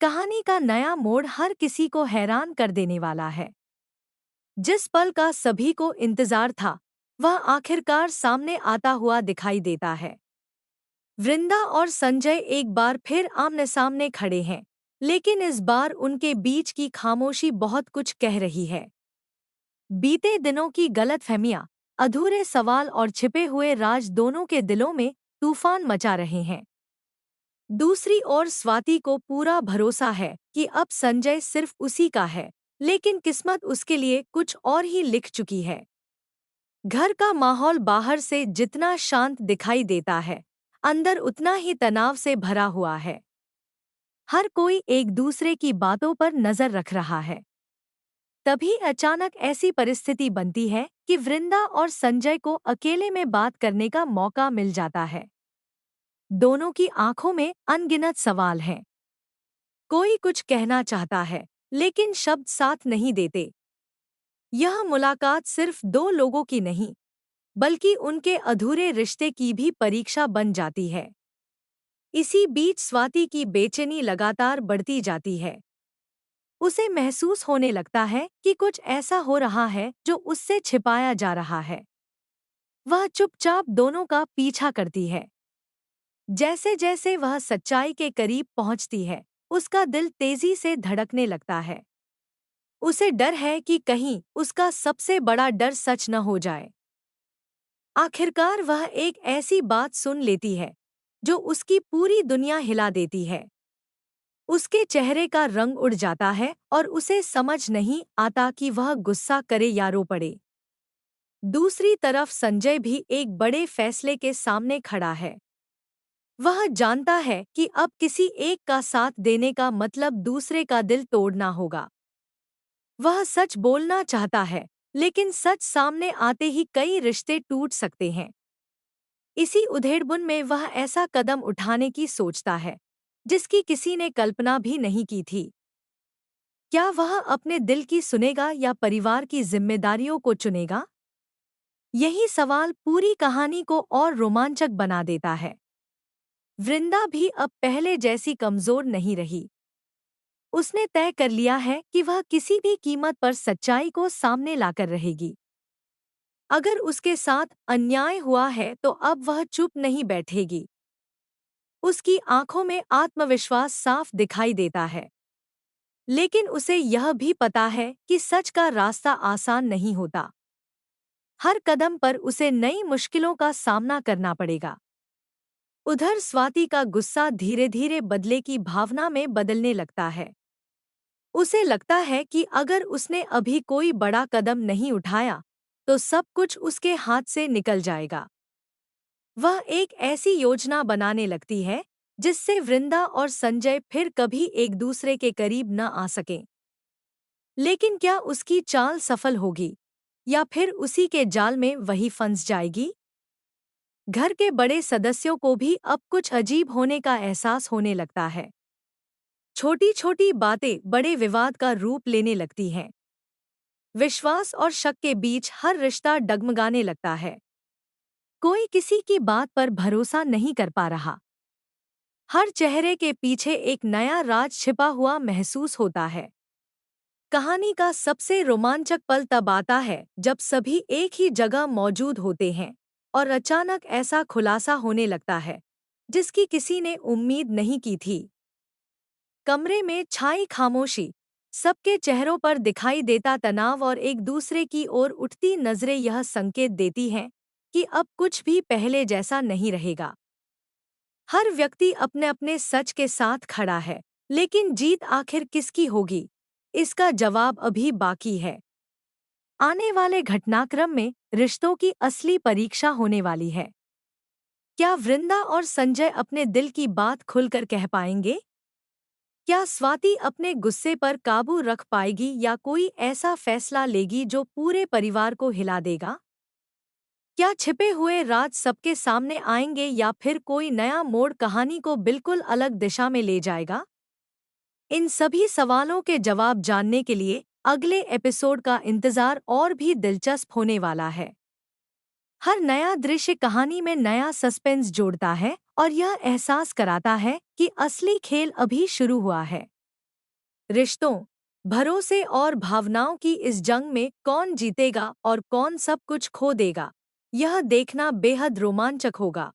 कहानी का नया मोड़ हर किसी को हैरान कर देने वाला है। जिस पल का सभी को इंतजार था, वह आखिरकार सामने आता हुआ दिखाई देता है। वृंदा और संजय एक बार फिर आमने सामने खड़े हैं, लेकिन इस बार उनके बीच की खामोशी बहुत कुछ कह रही है। बीते दिनों की गलतफहमियां, अधूरे सवाल और छिपे हुए राज दोनों के दिलों में तूफान मचा रहे हैं। दूसरी ओर स्वाति को पूरा भरोसा है कि अब संजय सिर्फ उसी का है, लेकिन किस्मत उसके लिए कुछ और ही लिख चुकी है। घर का माहौल बाहर से जितना शांत दिखाई देता है, अंदर उतना ही तनाव से भरा हुआ है। हर कोई एक दूसरे की बातों पर नजर रख रहा है। तभी अचानक ऐसी परिस्थिति बनती है कि वृंदा और संजय को अकेले में बात करने का मौका मिल जाता है। दोनों की आंखों में अनगिनत सवाल हैं। कोई कुछ कहना चाहता है, लेकिन शब्द साथ नहीं देते। यह मुलाकात सिर्फ दो लोगों की नहीं, बल्कि उनके अधूरे रिश्ते की भी परीक्षा बन जाती है। इसी बीच स्वाति की बेचैनी लगातार बढ़ती जाती है। उसे महसूस होने लगता है कि कुछ ऐसा हो रहा है जो उससे छिपाया जा रहा है। वह चुपचाप दोनों का पीछा करती है। जैसे जैसे वह सच्चाई के करीब पहुंचती है, उसका दिल तेजी से धड़कने लगता है। उसे डर है कि कहीं उसका सबसे बड़ा डर सच न हो जाए। आखिरकार वह एक ऐसी बात सुन लेती है जो उसकी पूरी दुनिया हिला देती है। उसके चेहरे का रंग उड़ जाता है और उसे समझ नहीं आता कि वह गुस्सा करे या रो पड़े। दूसरी तरफ संजय भी एक बड़े फैसले के सामने खड़ा है। वह जानता है कि अब किसी एक का साथ देने का मतलब दूसरे का दिल तोड़ना होगा। वह सच बोलना चाहता है, लेकिन सच सामने आते ही कई रिश्ते टूट सकते हैं। इसी उधेड़बुन में वह ऐसा कदम उठाने की सोचता है जिसकी किसी ने कल्पना भी नहीं की थी। क्या वह अपने दिल की सुनेगा या परिवार की जिम्मेदारियों को चुनेगा? यही सवाल पूरी कहानी को और रोमांचक बना देता है। वृंदा भी अब पहले जैसी कमजोर नहीं रही। उसने तय कर लिया है कि वह किसी भी कीमत पर सच्चाई को सामने लाकर रहेगी। अगर उसके साथ अन्याय हुआ है तो अब वह चुप नहीं बैठेगी। उसकी आंखों में आत्मविश्वास साफ दिखाई देता है, लेकिन उसे यह भी पता है कि सच का रास्ता आसान नहीं होता। हर कदम पर उसे नई मुश्किलों का सामना करना पड़ेगा। उधर स्वाति का गुस्सा धीरे धीरे बदले की भावना में बदलने लगता है। उसे लगता है कि अगर उसने अभी कोई बड़ा कदम नहीं उठाया, तो सब कुछ उसके हाथ से निकल जाएगा। वह एक ऐसी योजना बनाने लगती है जिससे वृंदा और संजय फिर कभी एक दूसरे के करीब न आ सकें। लेकिन क्या उसकी चाल सफल होगी, या फिर उसी के जाल में वही फंस जाएगी? घर के बड़े सदस्यों को भी अब कुछ अजीब होने का एहसास होने लगता है। छोटी छोटी बातें बड़े विवाद का रूप लेने लगती हैं। विश्वास और शक के बीच हर रिश्ता डगमगाने लगता है। कोई किसी की बात पर भरोसा नहीं कर पा रहा। हर चेहरे के पीछे एक नया राज छिपा हुआ महसूस होता है। कहानी का सबसे रोमांचक पल तब आता है जब सभी एक ही जगह मौजूद होते हैं और अचानक ऐसा खुलासा होने लगता है जिसकी किसी ने उम्मीद नहीं की थी। कमरे में छाई खामोशी, सबके चेहरों पर दिखाई देता तनाव और एक दूसरे की ओर उठती नजरें यह संकेत देती हैं कि अब कुछ भी पहले जैसा नहीं रहेगा। हर व्यक्ति अपने अपने सच के साथ खड़ा है, लेकिन जीत आखिर किसकी होगी, इसका जवाब अभी बाकी है। आने वाले घटनाक्रम में रिश्तों की असली परीक्षा होने वाली है। क्या वृंदा और संजय अपने दिल की बात खुलकर कह पाएंगे? क्या स्वाति अपने गुस्से पर काबू रख पाएगी या कोई ऐसा फैसला लेगी जो पूरे परिवार को हिला देगा? क्या छिपे हुए राज सबके सामने आएंगे या फिर कोई नया मोड़ कहानी को बिल्कुल अलग दिशा में ले जाएगा? इन सभी सवालों के जवाब जानने के लिए अगले एपिसोड का इंतजार और भी दिलचस्प होने वाला है। हर नया दृश्य कहानी में नया सस्पेंस जोड़ता है और यह एहसास कराता है कि असली खेल अभी शुरू हुआ है। रिश्तों, भरोसे और भावनाओं की इस जंग में कौन जीतेगा और कौन सब कुछ खो देगा, यह देखना बेहद रोमांचक होगा।